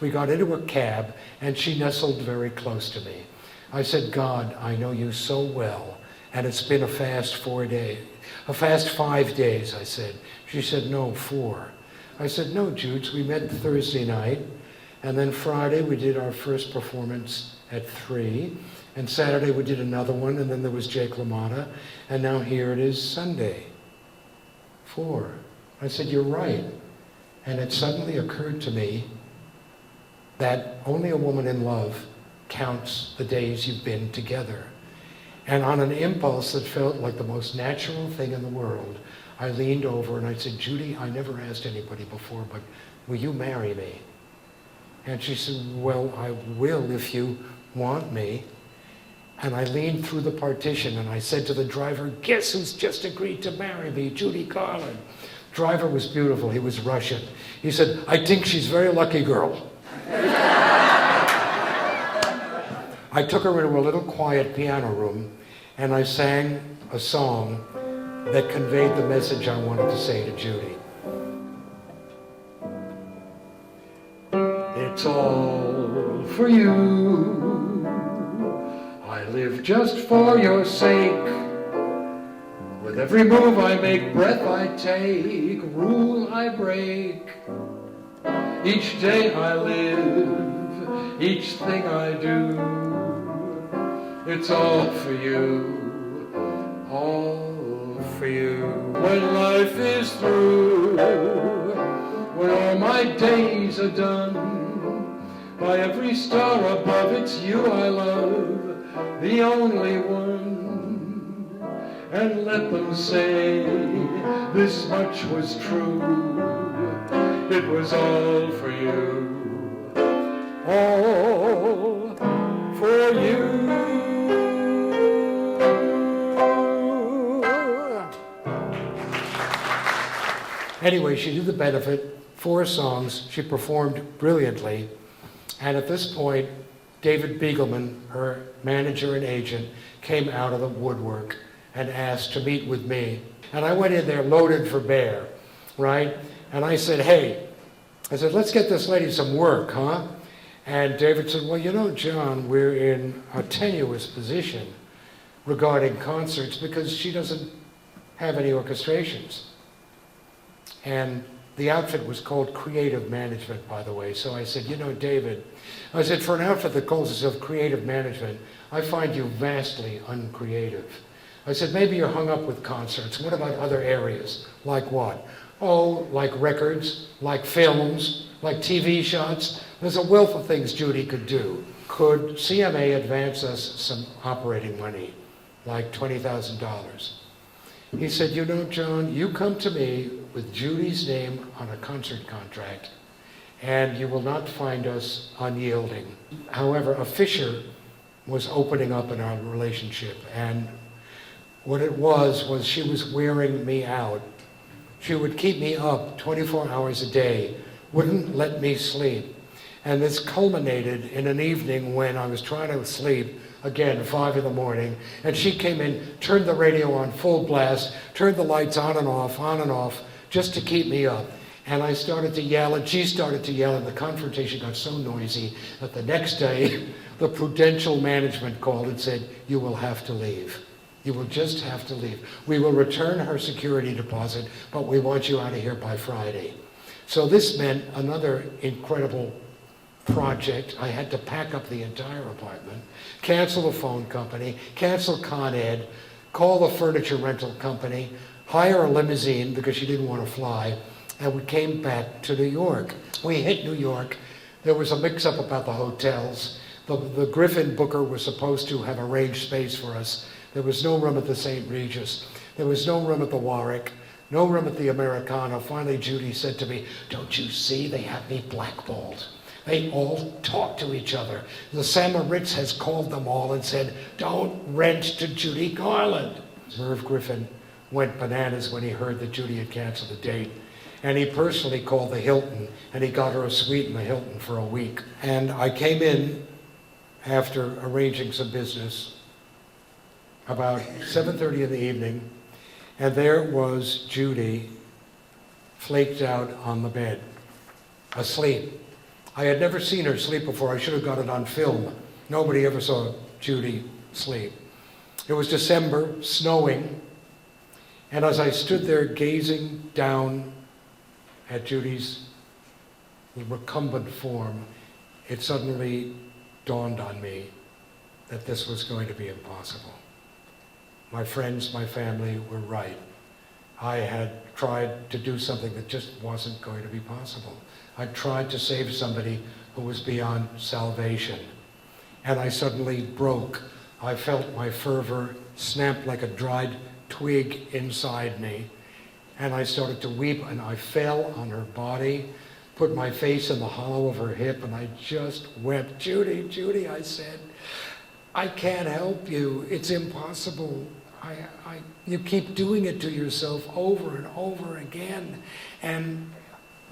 We got into a cab, and she nestled very close to me. I said, God, I know you so well, and it's been a fast 5 days, I said. She said, no, 4. I said, no, Judes, we met Thursday night, and then Friday we did our first performance at 3, and Saturday we did another one, and then there was Jake LaMotta, and now here it is Sunday, 4. I said, you're right. And it suddenly occurred to me that only a woman in love counts the days you've been together. And on an impulse that felt like the most natural thing in the world, I leaned over and I said, Judy, I never asked anybody before, but will you marry me? And she said, well, I will if you want me. And I leaned through the partition and I said to the driver, guess who's just agreed to marry me, Judy Garland. Driver was beautiful, he was Russian. He said, I think she's very lucky girl. I took her into a little quiet piano room and I sang a song that conveyed the message I wanted to say to Judy. It's all for you. I live just for your sake. With every move I make, breath I take, rule I break. Each day I live, each thing I do, it's all for you, all for you. When life is through, when all my days are done, by every star above, it's you I love, the only one. And let them say this much was true, it was all for you, all for you. Anyway, she did the benefit, 4 songs, she performed brilliantly, and at this point, David Beagleman, her manager and agent, came out of the woodwork and asked to meet with me. And I went in there loaded for bear, right? And I said, hey, let's get this lady some work, huh? And David said, well, you know, John, we're in a tenuous position regarding concerts because she doesn't have any orchestrations. And the outfit was called Creative Management, by the way. So I said, you know, David, I said, for an outfit that calls itself Creative Management, I find you vastly uncreative. I said, maybe you're hung up with concerts. What about other areas? Like what? Oh, like records, like films, like TV shots. There's a wealth of things Judy could do. Could CMA advance us some operating money, like $20,000? He said, you know, John, you come to me with Judy's name on a concert contract, and you will not find us unyielding. However, a fissure was opening up in our relationship, and what it was she was wearing me out. She would keep me up 24 hours a day, wouldn't let me sleep. And this culminated in an evening when I was trying to sleep, again, 5 in the morning, and she came in, turned the radio on full blast, turned the lights on and off, just to keep me up. And I started to yell, and she started to yell, and the confrontation got so noisy that the next day, the prudential management called and said, you will have to leave. You will just have to leave. We will return her security deposit, but we want you out of here by Friday. So this meant another incredible project. I had to pack up the entire apartment, cancel the phone company, cancel Con Ed, call the furniture rental company, hire a limousine because she didn't want to fly, and we came back to New York. We hit New York. There was a mix-up about the hotels. The Griffin booker was supposed to have arranged space for us. There was no room at the St. Regis. There was no room at the Warwick. No room at the Americana. Finally, Judy said to me, don't you see they have me blackballed? They all talk to each other. The Sam Ritz has called them all and said, don't rent to Judy Garland. Merv Griffin went bananas when he heard that Judy had canceled the date. And he personally called the Hilton, and he got her a suite in the Hilton for a week. And I came in after arranging some business about 7:30 in the evening, and there was Judy flaked out on the bed, asleep. I had never seen her sleep before. I should have got it on film. Nobody ever saw Judy sleep. It was December, snowing, and as I stood there gazing down at Judy's recumbent form, it suddenly dawned on me that this was going to be impossible. My friends, my family were right. I had tried to do something that just wasn't going to be possible. I tried to save somebody who was beyond salvation, and I suddenly broke. I felt my fervor snap like a dried twig inside me, and I started to weep, and I fell on her body, put my face in the hollow of her hip, and I just wept. Judy, Judy, I said, I can't help you. It's impossible. You keep doing it to yourself over and over again, and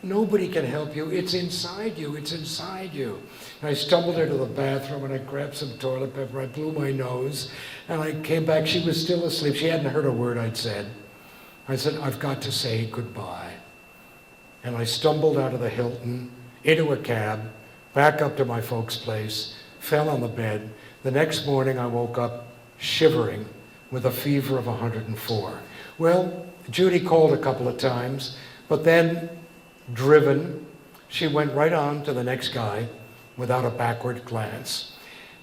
nobody can help you. It's inside you. It's inside you. And I stumbled into the bathroom, and I grabbed some toilet paper. I blew my nose, and I came back. She was still asleep. She hadn't heard a word I'd said. I said, I've got to say goodbye. And I stumbled out of the Hilton, into a cab, back up to my folks' place, fell on the bed. The next morning, I woke up shivering with a fever of 104. Well, Judy called a couple of times, but then, driven, she went right on to the next guy without a backward glance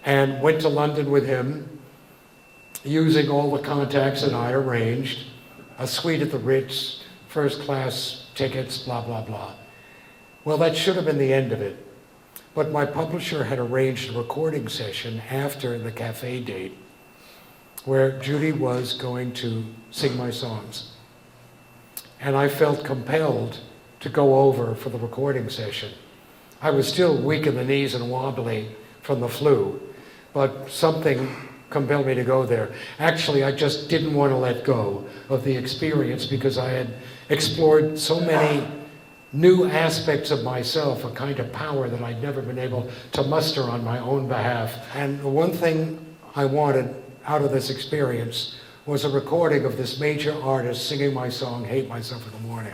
and went to London with him, using all the contacts that I arranged, a suite at the Ritz, first class tickets, blah, blah, blah. Well, that should have been the end of it. But my publisher had arranged a recording session after the cafe date where Judy was going to sing my songs. And I felt compelled to go over for the recording session. I was still weak in the knees and wobbly from the flu, but something compelled me to go there. Actually, I just didn't want to let go of the experience because I had explored so many new aspects of myself, a kind of power that I'd never been able to muster on my own behalf. And the one thing I wanted out of this experience was a recording of this major artist singing my song, Hate Myself in the Morning.